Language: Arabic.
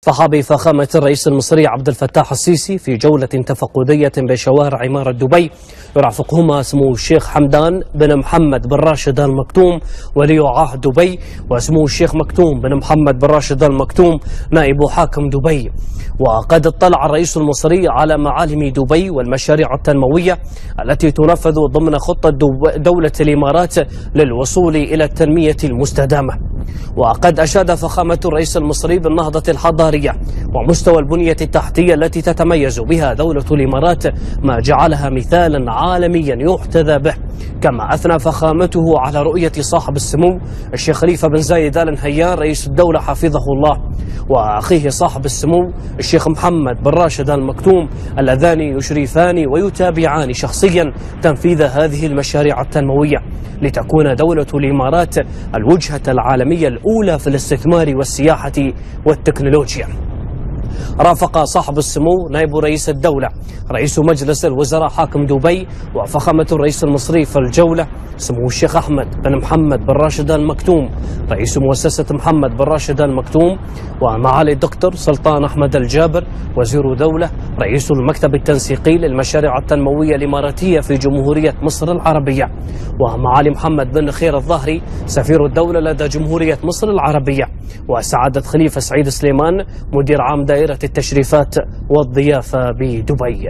فحاب فخامة الرئيس المصري عبد الفتاح السيسي في جولة تفقدية بشوارع عمارة دبي يرافقهما سمو الشيخ حمدان بن محمد بن راشد آل مكتوم ولي عهد دبي، وسمو الشيخ مكتوم بن محمد بن راشد آل مكتوم نائب حاكم دبي. وقد اطلع الرئيس المصري على معالم دبي والمشاريع التنموية التي تنفذ ضمن خطة دولة الإمارات للوصول إلى التنمية المستدامة. وقد أشاد فخامة الرئيس المصري بالنهضة الحضارية ومستوى البنية التحتية التي تتميز بها دولة الإمارات، ما جعلها مثالا عالميا يحتذى به. كما أثنى فخامته على رؤية صاحب السمو الشيخ خليفة بن زايد آل نهيان رئيس الدولة حفظه الله وأخيه صاحب السمو الشيخ محمد بن راشد آل مكتوم اللذان يشرفان ويتابعان شخصيا تنفيذ هذه المشاريع التنموية لتكون دولة الإمارات الوجهة العالمية الأولى في الاستثمار والسياحة والتكنولوجيا. رافق صاحب السمو نائب رئيس الدولة رئيس مجلس الوزراء حاكم دبي وفخامة الرئيس المصري في الجولة سمو الشيخ أحمد بن محمد بن راشد آل مكتوم رئيس مؤسسة محمد بن راشد آل مكتوم، ومعالي الدكتور سلطان أحمد الجابر وزير دولة رئيس المكتب التنسيقي للمشاريع التنموية الإماراتية في جمهورية مصر العربية، ومعالي محمد بن خير الظهري سفير الدولة لدى جمهورية مصر العربية، وسعادة خليفة سعيد سليمان مدير عام دائرة التشريفات والضيافة بدبي.